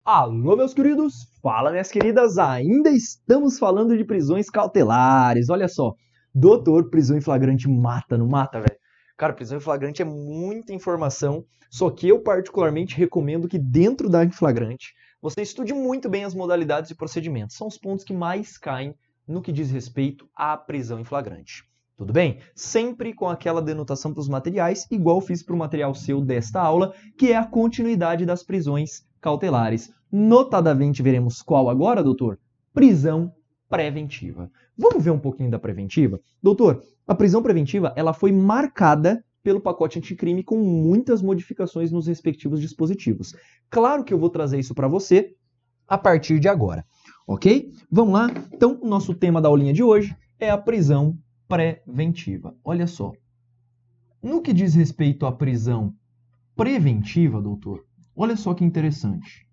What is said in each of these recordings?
Alô, meus queridos! Fala, minhas queridas! Ainda estamos falando de prisões cautelares. Olha só, doutor, prisão em flagrante mata, não mata, velho? Cara, prisão em flagrante é muita informação, só que eu particularmente recomendo que dentro da flagrante você estude muito bem as modalidades e procedimentos. São os pontos que mais caem no que diz respeito à prisão em flagrante. Tudo bem? Sempre com aquela denotação para os materiais, igual eu fiz para o material seu desta aula, que é a continuidade das prisões cautelares. Notadamente, veremos qual agora, doutor? Prisão preventiva. Vamos ver um pouquinho da preventiva? Doutor, a prisão preventiva ela foi marcada pelo pacote anticrime com muitas modificações nos respectivos dispositivos. Claro que eu vou trazer isso para você a partir de agora, ok? Vamos lá? Então, o nosso tema da aulinha de hoje é a prisão preventiva. Olha só. No que diz respeito à prisão preventiva, doutor, olha só que interessante.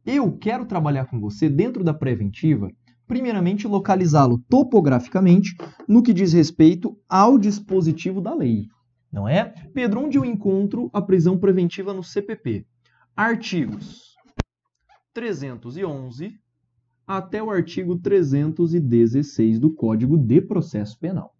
Eu quero trabalhar com você dentro da preventiva, primeiramente localizá-lo topograficamente no que diz respeito ao dispositivo da lei. Não é? Pedro, onde eu encontro a prisão preventiva no CPP? Artigos 311 até o artigo 316 do Código de Processo Penal.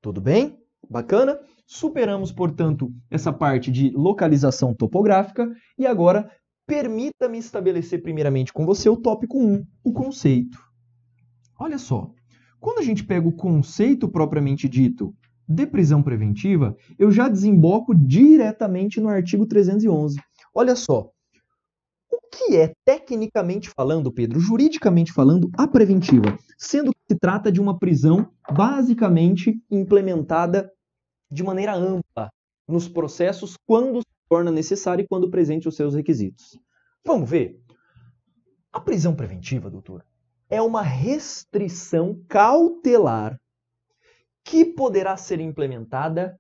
Tudo bem? Bacana? Superamos, portanto, essa parte de localização topográfica e agora permita-me estabelecer primeiramente com você o tópico 1, o conceito. Olha só, quando a gente pega o conceito propriamente dito de prisão preventiva, eu já desemboco diretamente no artigo 311. Olha só, o que é, tecnicamente falando, Pedro, juridicamente falando, a preventiva? Sendo que se trata de uma prisão basicamente implementada de maneira ampla nos processos quando se torna necessário e quando presente os seus requisitos. Vamos ver? A prisão preventiva, doutor, é uma restrição cautelar que poderá ser implementada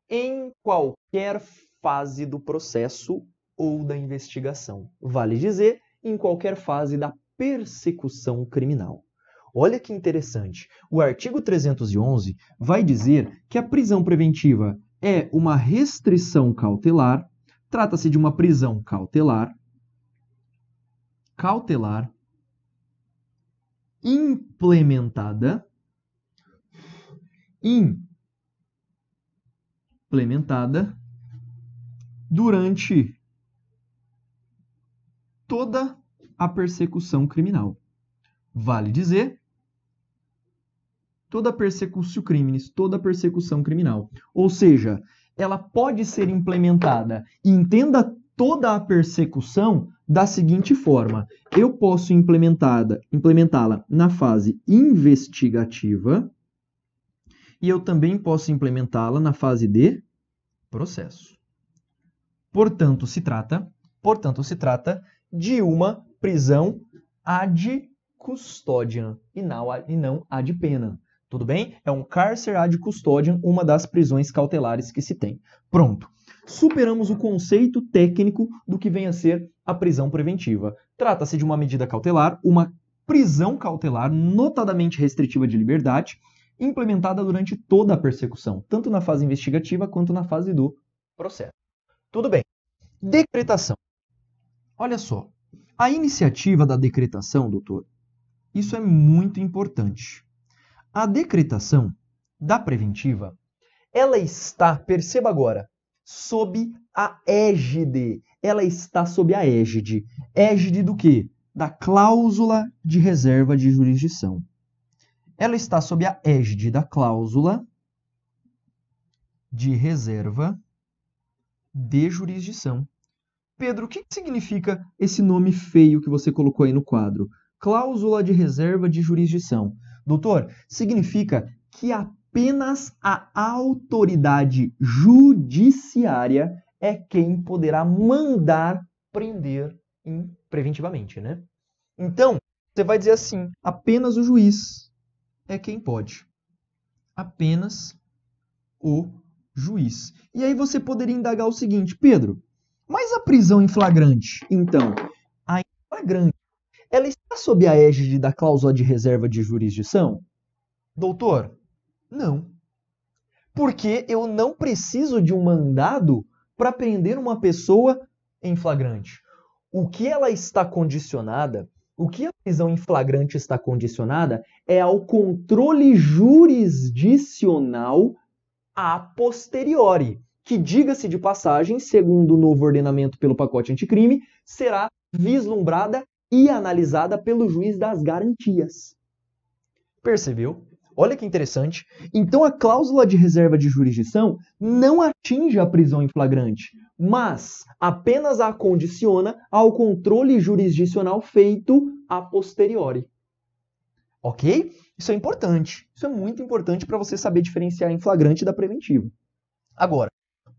em qualquer fase do processo ou da investigação. Vale dizer, em qualquer fase da persecução criminal. Olha que interessante. O artigo 311 vai dizer que a prisão preventiva é uma restrição cautelar, trata-se de uma prisão cautelar, implementada durante toda a persecução criminal. Vale dizer, toda persecutio criminis, toda persecução criminal. Ou seja, ela pode ser implementada, e entenda toda a persecução da seguinte forma. Eu posso implementá-la na fase investigativa e eu também posso implementá-la na fase de processo. Portanto, se trata de uma prisão ad custodiam e não ad pena. Tudo bem? É um cárcere ad custodiam, uma das prisões cautelares que se tem. Pronto. Superamos o conceito técnico do que vem a ser a prisão preventiva. Trata-se de uma medida cautelar, uma prisão cautelar notadamente restritiva de liberdade, implementada durante toda a persecução, tanto na fase investigativa quanto na fase do processo. Tudo bem. Decretação. Olha só, a iniciativa da decretação, doutor, isso é muito importante. A decretação da preventiva, ela está, perceba agora, sob a égide. Ela está sob a égide. Égide do quê? Da cláusula de reserva de jurisdição. Ela está sob a égide da cláusula de reserva de jurisdição. Pedro, o que significa esse nome feio que você colocou aí no quadro? Cláusula de reserva de jurisdição. Doutor, significa que apenas a autoridade judiciária é quem poderá mandar prender preventivamente, né? Então, você vai dizer assim, apenas o juiz é quem pode. Apenas o juiz. E aí você poderia indagar o seguinte, Pedro, mas a prisão em flagrante, então, a em flagrante, ela está sob a égide da cláusula de reserva de jurisdição? Doutor, não. Porque eu não preciso de um mandado para prender uma pessoa em flagrante. O que ela está condicionada, o que a prisão em flagrante está condicionada é ao controle jurisdicional a posteriori, que, diga-se de passagem, segundo o novo ordenamento pelo pacote anticrime, será vislumbrada e analisada pelo juiz das garantias. Percebeu? Olha que interessante. Então a cláusula de reserva de jurisdição não atinge a prisão em flagrante, mas apenas a condiciona ao controle jurisdicional feito a posteriori. Ok? Isso é importante. Isso é muito importante para você saber diferenciar em flagrante da preventiva. Agora,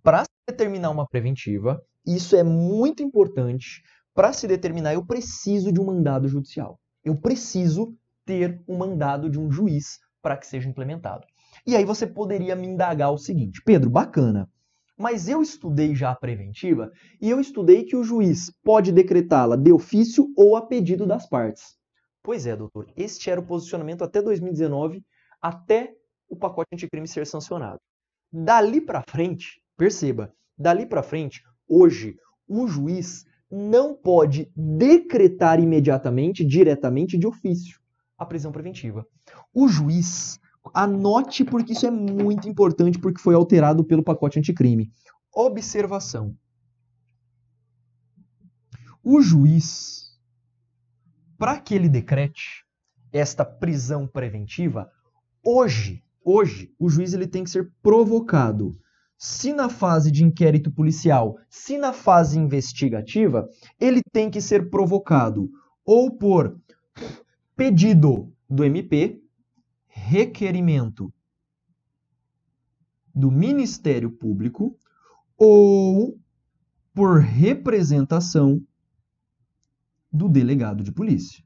para se determinar uma preventiva, isso é muito importante. Para se determinar, eu preciso de um mandado judicial. Eu preciso ter um mandado de um juiz para que seja implementado. E aí você poderia me indagar o seguinte: Pedro, bacana, mas eu estudei já a preventiva e eu estudei que o juiz pode decretá-la de ofício ou a pedido das partes. Pois é, doutor, este era o posicionamento até 2019, até o pacote anticrime ser sancionado. Dali para frente, perceba, dali para frente, hoje, o juiz não pode decretar imediatamente, diretamente, de ofício, a prisão preventiva. O juiz, anote porque isso é muito importante, porque foi alterado pelo pacote anticrime. Observação. O juiz, para que ele decrete esta prisão preventiva, hoje, o juiz ele tem que ser provocado. Se na fase de inquérito policial, se na fase investigativa, ele tem que ser provocado ou por pedido do MP, requerimento do Ministério Público ou por representação do delegado de polícia.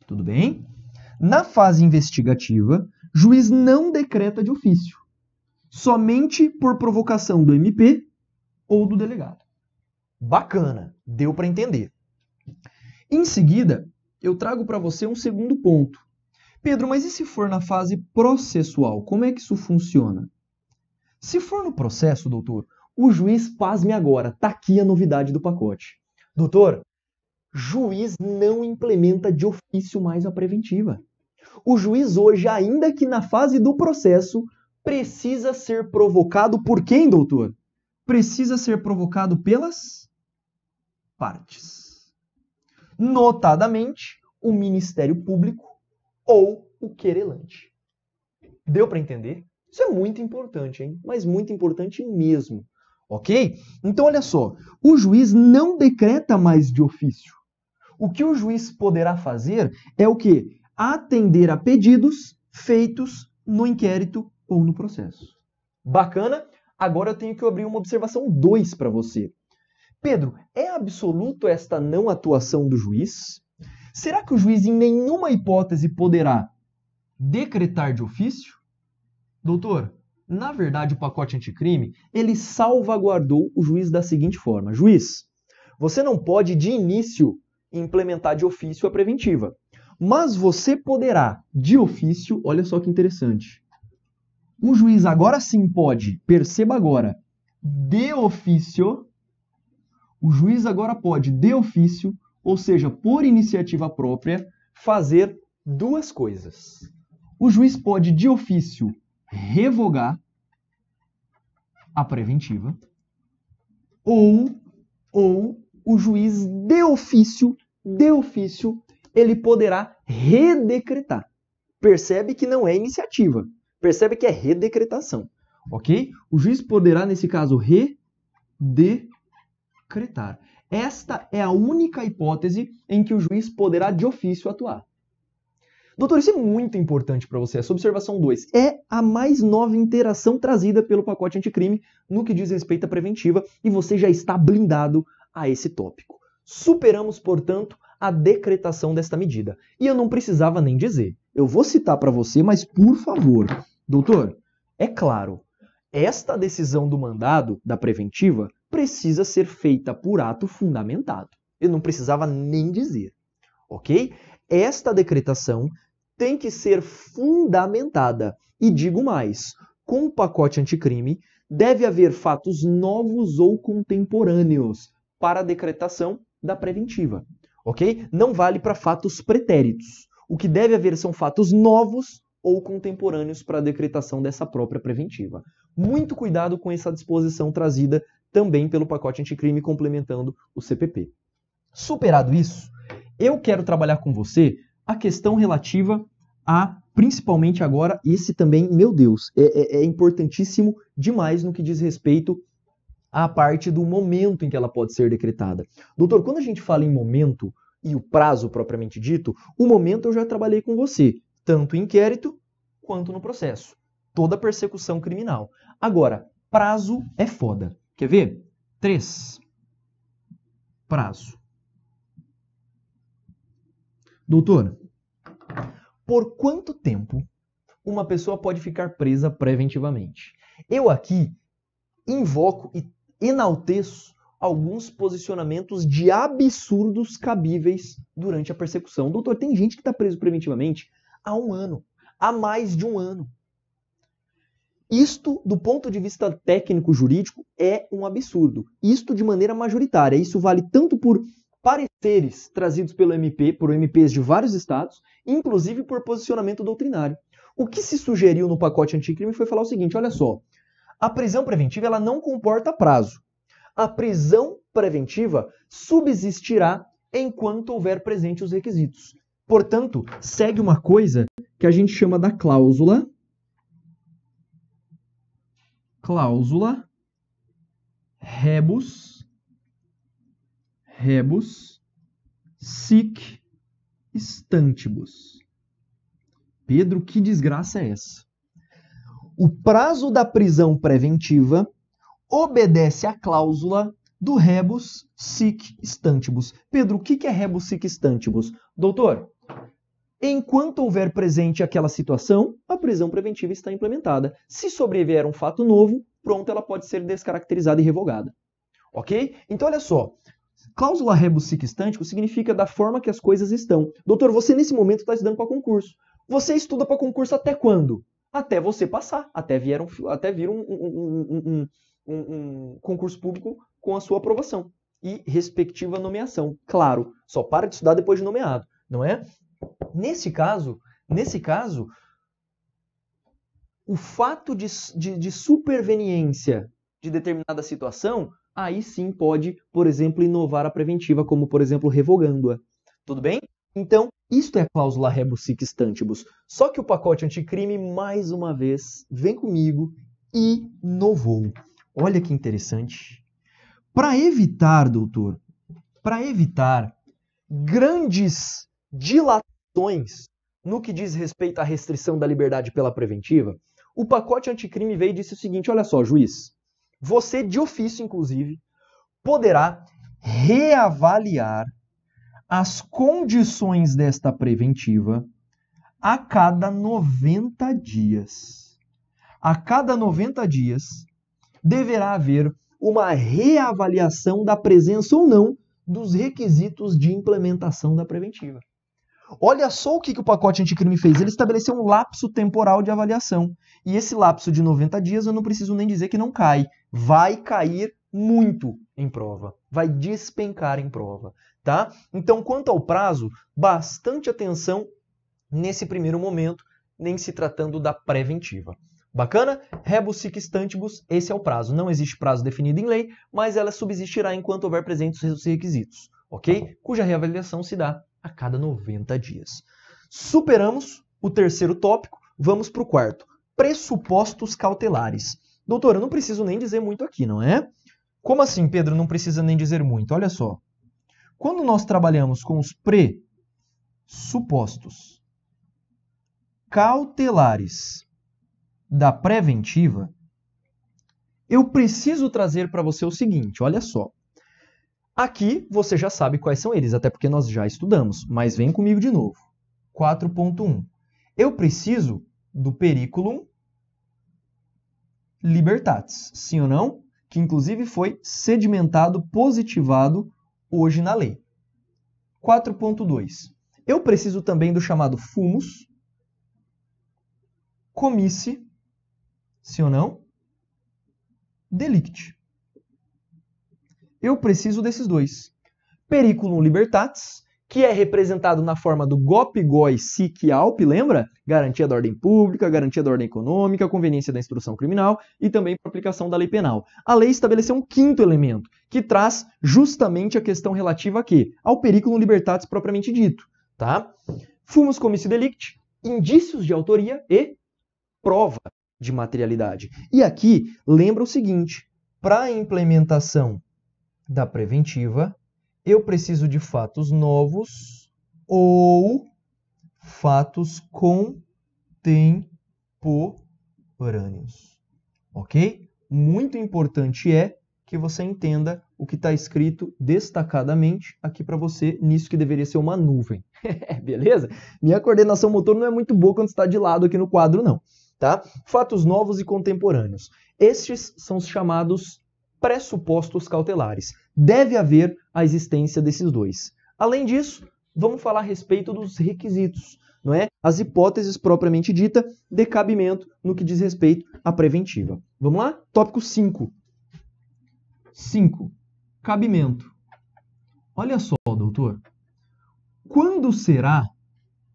Tudo bem? Na fase investigativa, juiz não decreta de ofício, somente por provocação do MP ou do delegado. Bacana, deu para entender. Em seguida, eu trago para você um segundo ponto. Pedro, mas e se for na fase processual? Como é que isso funciona? Se for no processo, doutor, o juiz, pasme agora, tá aqui a novidade do pacote. Doutor, juiz não implementa de ofício mais a preventiva. O juiz hoje, ainda que na fase do processo, precisa ser provocado por quem, doutor? Precisa ser provocado pelas partes. Notadamente, o Ministério Público ou o querelante. Deu para entender? Isso é muito importante, hein? Mas muito importante mesmo. Ok? Então, olha só. O juiz não decreta mais de ofício. O que o juiz poderá fazer é o quê? Atender a pedidos feitos no inquérito ou no processo. Bacana? Agora eu tenho que abrir uma observação 2 para você. Pedro, é absoluto esta não atuação do juiz? Será que o juiz em nenhuma hipótese poderá decretar de ofício? Doutor, na verdade o pacote anticrime, ele salvaguardou o juiz da seguinte forma. Juiz, você não pode de início implementar de ofício a preventiva, mas você poderá de ofício, olha só que interessante. O juiz agora sim pode, perceba agora, de ofício, o juiz agora pode de ofício, ou seja, por iniciativa própria, fazer duas coisas. O juiz pode de ofício revogar a preventiva ou o juiz de ofício, ele poderá redecretar. Percebe que não é iniciativa. Percebe que é redecretação. Ok? O juiz poderá, nesse caso, redecretar. Esta é a única hipótese em que o juiz poderá de ofício atuar. Doutor, isso é muito importante para você. Essa observação 2 é a mais nova interação trazida pelo pacote anticrime no que diz respeito à preventiva e você já está blindado a esse tópico. Superamos, portanto, a decretação desta medida. E eu não precisava nem dizer. Eu vou citar para você, mas por favor, doutor, é claro, esta decisão do mandado da preventiva precisa ser feita por ato fundamentado. Eu não precisava nem dizer, ok? Esta decretação tem que ser fundamentada. E digo mais, com o pacote anticrime, deve haver fatos novos ou contemporâneos para a decretação da preventiva, ok? Não vale para fatos pretéritos. O que deve haver são fatos novos ou contemporâneos para a decretação dessa própria preventiva. Muito cuidado com essa disposição trazida também pelo pacote anticrime complementando o CPP. Superado isso, eu quero trabalhar com você a questão relativa a, principalmente agora, esse também, meu Deus, é importantíssimo demais no que diz respeito à parte do momento em que ela pode ser decretada. Doutor, quando a gente fala em momento e o prazo propriamente dito, o momento eu já trabalhei com você, tanto em inquérito quanto no processo. Toda persecução criminal. Agora, prazo é foda. Quer ver? 3. Prazo. Doutor, por quanto tempo uma pessoa pode ficar presa preventivamente? Eu aqui invoco e enalteço alguns posicionamentos de absurdos cabíveis durante a persecução. Doutor, tem gente que está preso preventivamente há 1 ano, há mais de 1 ano. Isto, do ponto de vista técnico-jurídico, é um absurdo. Isto de maneira majoritária. Isso vale tanto por pareceres trazidos pelo MP, por MPs de vários estados, inclusive por posicionamento doutrinário. O que se sugeriu no pacote anticrime foi falar o seguinte, olha só, a prisão preventiva ela não comporta prazo. A prisão preventiva subsistirá enquanto houver presente os requisitos. Portanto, segue uma coisa que a gente chama da cláusula rebus sic stantibus. Pedro, que desgraça é essa? O prazo da prisão preventiva obedece à cláusula do rebus sic stantibus. Pedro, o que é rebus sic stantibus? Doutor, enquanto houver presente aquela situação, a prisão preventiva está implementada. Se sobrevier um fato novo, pronto, ela pode ser descaracterizada e revogada. Ok? Então, olha só. Cláusula rebus sic stantibus significa da forma que as coisas estão. Doutor, você nesse momento está estudando para concurso. Você estuda para concurso até quando? Até você passar, até vir um concurso público com a sua aprovação e respectiva nomeação. Claro, só para de estudar depois de nomeado, não é? Nesse caso, o fato de superveniência de determinada situação, aí sim pode, por exemplo, inovar a preventiva, como, por exemplo, revogando-a. Tudo bem? Então, isto é a cláusula rebus sic stantibus. Só que o pacote anticrime, mais uma vez, vem comigo e inovou. Olha que interessante. Para evitar, doutor, grandes dilatações no que diz respeito à restrição da liberdade pela preventiva, o pacote anticrime veio e disse o seguinte, olha só, juiz, você de ofício, inclusive, poderá reavaliar as condições desta preventiva a cada 90 dias. A cada 90 dias deverá haver uma reavaliação da presença ou não dos requisitos de implementação da preventiva. Olha só o que o pacote anticrime fez. Ele estabeleceu um lapso temporal de avaliação. E esse lapso de 90 dias, eu não preciso nem dizer que não cai. Vai cair muito em prova. Vai despencar em prova. Tá? Então, quanto ao prazo, bastante atenção nesse primeiro momento, nem se tratando da preventiva. Bacana? Rebus sic stantibus, esse é o prazo. Não existe prazo definido em lei, mas ela subsistirá enquanto houver presentes os requisitos, ok? Cuja reavaliação se dá a cada 90 dias. Superamos o terceiro tópico, vamos para o quarto. Pressupostos cautelares. Doutora, eu não preciso nem dizer muito aqui, não é? Como assim, Pedro, não precisa nem dizer muito? Olha só. Quando nós trabalhamos com os pressupostos cautelares da preventiva, eu preciso trazer para você o seguinte, olha só. Aqui você já sabe quais são eles, até porque nós já estudamos, mas vem comigo de novo. 4.1. Eu preciso do periculum libertatis, sim ou não? Que inclusive foi sedimentado, positivado hoje na lei. 4.2. Eu preciso também do chamado fumus comissi, sim ou não? Delicti. eu preciso desses dois. Periculum libertatis, que é representado na forma do GOP, GOI, SIC e ALP, lembra? Garantia da ordem pública, garantia da ordem econômica, conveniência da instrução criminal e também para aplicação da lei penal. A lei estabeleceu um quinto elemento, que traz justamente a questão relativa a quê? Ao periculum libertatis propriamente dito, tá? Fumus comitio delicti, indícios de autoria e prova de materialidade. E aqui, lembra o seguinte, para a implementação da preventiva, eu preciso de fatos novos ou fatos contemporâneos. Ok? Muito importante é que você entenda o que está escrito destacadamente aqui para você, nisso que deveria ser uma nuvem. Beleza? Minha coordenação motor não é muito boa quando está de lado aqui no quadro, não. Tá? Fatos novos e contemporâneos. Estes são os chamados pressupostos cautelares. Deve haver a existência desses dois. Além disso, vamos falar a respeito dos requisitos, não é? As hipóteses propriamente dita de cabimento no que diz respeito à preventiva. Vamos lá? Tópico 5. 5. Cabimento. Olha só, doutor. Quando será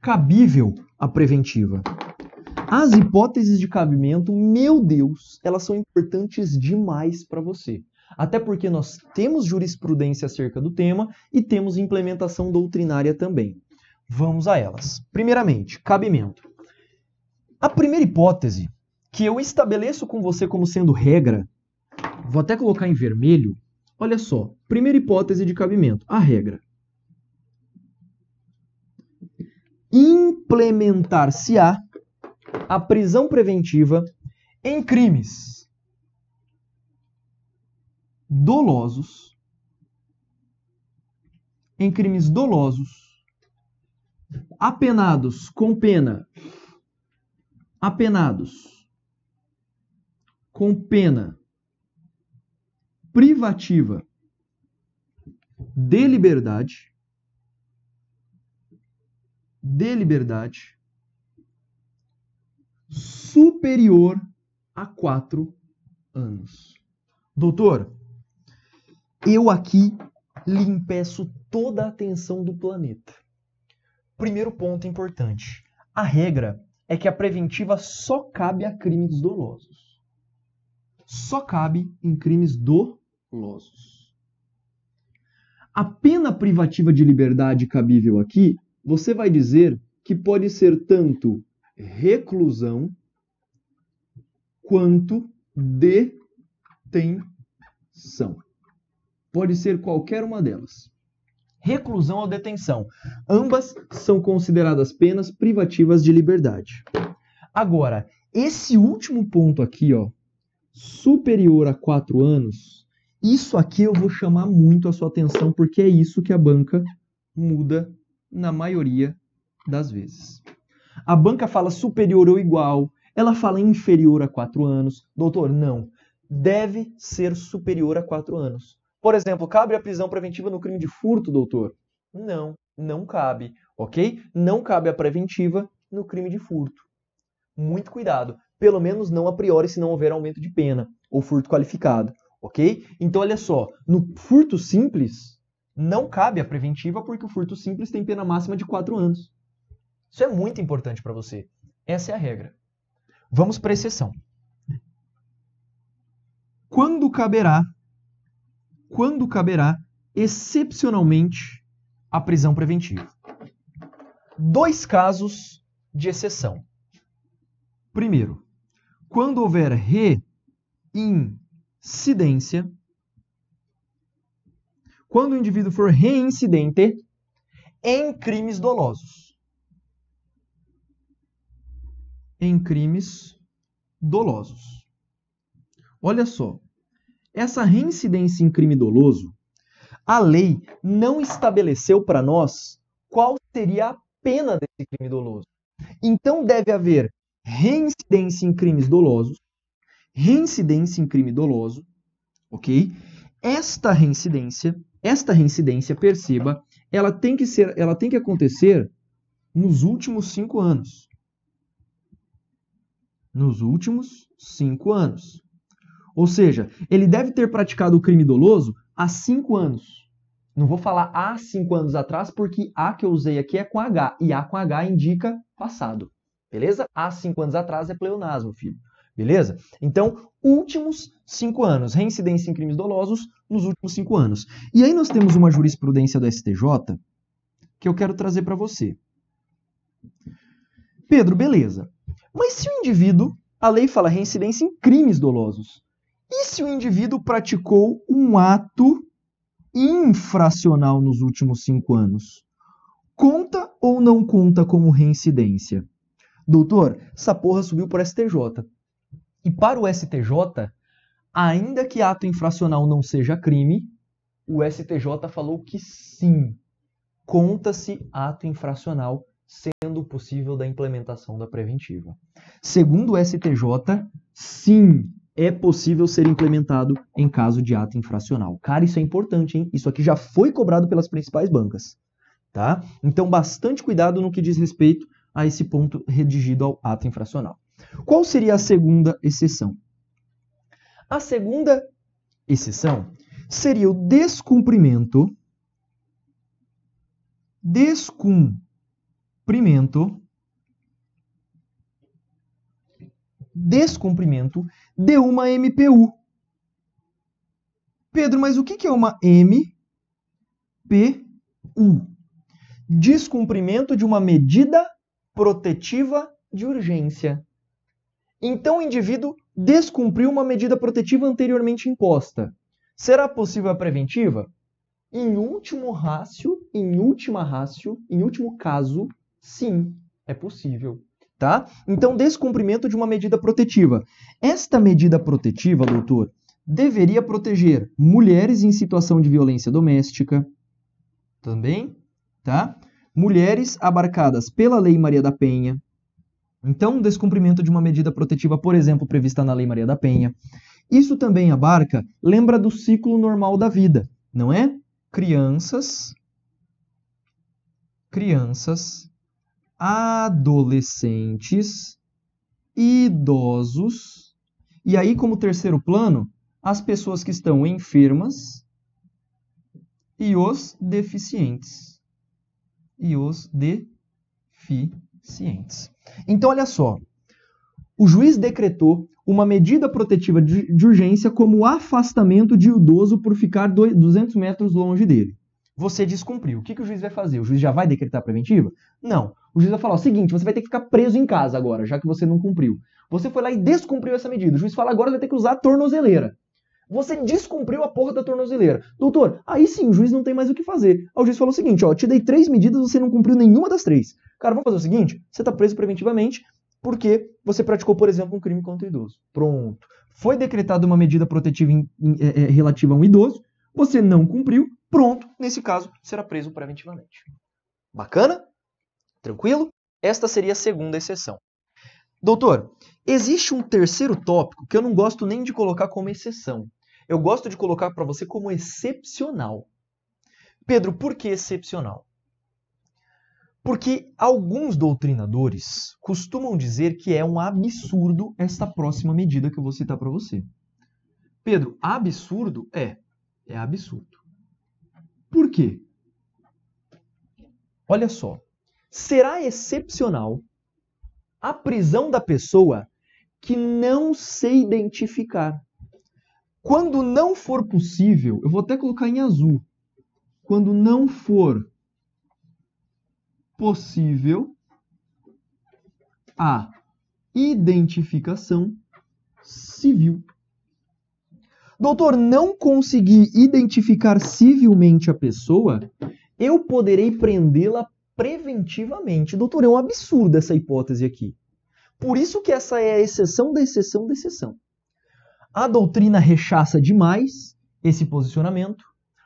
cabível a preventiva? As hipóteses de cabimento, meu Deus, elas são importantes demais para você. Até porque nós temos jurisprudência acerca do tema e temos implementação doutrinária também. Vamos a elas. Primeiramente, cabimento. A primeira hipótese que eu estabeleço com você como sendo regra, vou até colocar em vermelho, olha só, primeira hipótese de cabimento, a regra. Implementar-se-á a prisão preventiva em crimes dolosos, apenados com pena privativa de liberdade superior a 4 anos. Doutor, eu aqui lhe impeço toda a atenção do planeta. Primeiro ponto importante. A regra é que a preventiva só cabe a crimes dolosos. Só cabe em crimes dolosos. A pena privativa de liberdade cabível aqui, você vai dizer que pode ser tanto reclusão quanto detenção. Pode ser qualquer uma delas. Reclusão ou detenção. Ambas são consideradas penas privativas de liberdade. Agora, esse último ponto aqui, ó, superior a 4 anos, isso aqui eu vou chamar muito a sua atenção, porque é isso que a banca muda na maioria das vezes. A banca fala superior ou igual, ela fala inferior a 4 anos. Doutor, não. Deve ser superior a 4 anos. Por exemplo, cabe a prisão preventiva no crime de furto, doutor? Não, não cabe, ok? Não cabe a preventiva no crime de furto. Muito cuidado. Pelo menos não a priori, se não houver aumento de pena ou furto qualificado, ok? Então, olha só, no furto simples, não cabe a preventiva porque o furto simples tem pena máxima de 4 anos. Isso é muito importante para você. Essa é a regra. Vamos para a exceção. Quando caberá excepcionalmente a prisão preventiva? 2 casos de exceção. Primeiro, quando houver reincidência, quando o indivíduo for reincidente em crimes dolosos. Em crimes dolosos. Olha só, essa reincidência em crime doloso, a lei não estabeleceu para nós qual seria a pena desse crime doloso. Então deve haver reincidência em crimes dolosos, reincidência em crime doloso, ok? Esta reincidência, perceba, ela tem que acontecer nos últimos 5 anos. Nos últimos 5 anos. Ou seja, ele deve ter praticado o crime doloso há 5 anos. Não vou falar há 5 anos atrás, porque A que eu usei aqui é com H, e A com H indica passado. Beleza? Há 5 anos atrás é pleonasmo, filho. Beleza? Então, últimos 5 anos. Reincidência em crimes dolosos nos últimos 5 anos. E aí nós temos uma jurisprudência do STJ que eu quero trazer para você. Pedro, beleza. Mas se o indivíduo, a lei fala reincidência em crimes dolosos, e se o indivíduo praticou um ato infracional nos últimos 5 anos? Conta ou não conta como reincidência? Doutor, essa porra subiu para o STJ. E para o STJ, ainda que ato infracional não seja crime, o STJ falou que sim, conta-se ato infracional sendo possível da implementação da preventiva. Segundo o STJ, sim, é possível ser implementado em caso de ato infracional. Cara, isso é importante, hein? Isso aqui já foi cobrado pelas principais bancas, tá? Então, bastante cuidado no que diz respeito a esse ponto redigido ao ato infracional. Qual seria a segunda exceção? A segunda exceção seria o descumprimento de uma MPU. Pedro, mas o que é uma MPU? Descumprimento de uma medida protetiva de urgência. Então o indivíduo descumpriu uma medida protetiva anteriormente imposta. Será possível a preventiva? Em último caso, sim, é possível. Tá? Então, descumprimento de uma medida protetiva. Esta medida protetiva, doutor, deveria proteger mulheres em situação de violência doméstica, também, tá? Mulheres abarcadas pela Lei Maria da Penha. Então, descumprimento de uma medida protetiva, por exemplo, prevista na Lei Maria da Penha. Isso também abarca, lembra do ciclo normal da vida, não é? Crianças, adolescentes, idosos, e aí como terceiro plano, as pessoas que estão enfermas e os deficientes. Então, olha só, o juiz decretou uma medida protetiva de urgência como o afastamento de idoso por ficar 200 metros longe dele. Você descumpriu. O que o juiz vai fazer? O juiz já vai decretar preventiva? Não. O juiz vai falar o seguinte, você vai ter que ficar preso em casa agora, já que você não cumpriu. Você foi lá e descumpriu essa medida. O juiz fala agora vai ter que usar a tornozeleira. Você descumpriu a porra da tornozeleira. Doutor, aí sim, o juiz não tem mais o que fazer. Aí o juiz falou o seguinte, ó, te dei 3 medidas, você não cumpriu nenhuma das 3. Cara, vamos fazer o seguinte, você tá preso preventivamente porque você praticou, por exemplo, um crime contra o idoso. Pronto. Foi decretada uma medida protetiva relativa a um idoso, você não cumpriu, pronto, nesse caso, será preso preventivamente. Bacana? Tranquilo? Esta seria a segunda exceção. Doutor, existe um terceiro tópico que eu não gosto nem de colocar como exceção. Eu gosto de colocar para você como excepcional. Pedro, por que excepcional? Porque alguns doutrinadores costumam dizer que é um absurdo esta próxima medida que eu vou citar para você. Pedro, absurdo? É absurdo. Por quê? Olha só, será excepcional a prisão da pessoa que não se identificar. Quando não for possível, eu vou até colocar em azul, quando não for possível a identificação civil. Doutor, não consegui identificar civilmente a pessoa, eu poderei prendê-la preventivamente. Doutor, é um absurdo essa hipótese aqui. Por isso que essa é a exceção da exceção da exceção. A doutrina rechaça demais esse posicionamento,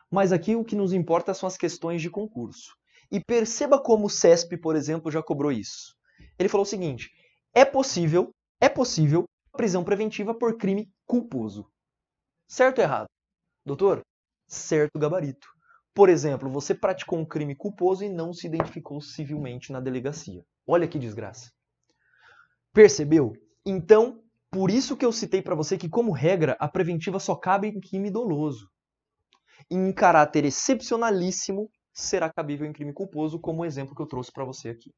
mas aqui o que nos importa são as questões de concurso. E perceba como o CESP, por exemplo, já cobrou isso. Ele falou o seguinte, é possível prisão preventiva por crime culposo. Certo ou errado? Doutor, certo gabarito. Por exemplo, você praticou um crime culposo e não se identificou civilmente na delegacia. Olha que desgraça. Percebeu? Então, por isso que eu citei para você que, como regra, a preventiva só cabe em crime doloso. em caráter excepcionalíssimo, será cabível em crime culposo, como o exemplo que eu trouxe para você aqui.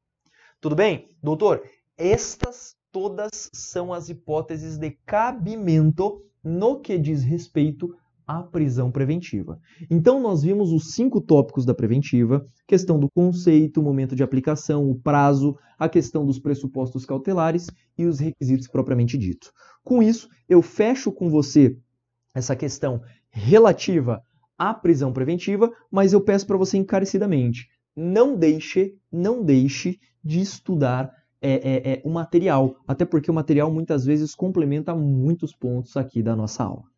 Tudo bem? Doutor, estas todas são as hipóteses de cabimento no que diz respeito à prisão preventiva. Então, nós vimos os 5 tópicos da preventiva, questão do conceito, momento de aplicação, o prazo, a questão dos pressupostos cautelares e os requisitos propriamente dito. Com isso, eu fecho com você essa questão relativa à prisão preventiva, mas eu peço para você encarecidamente, não deixe de estudar o material, até porque o material muitas vezes complementa muitos pontos aqui da nossa aula.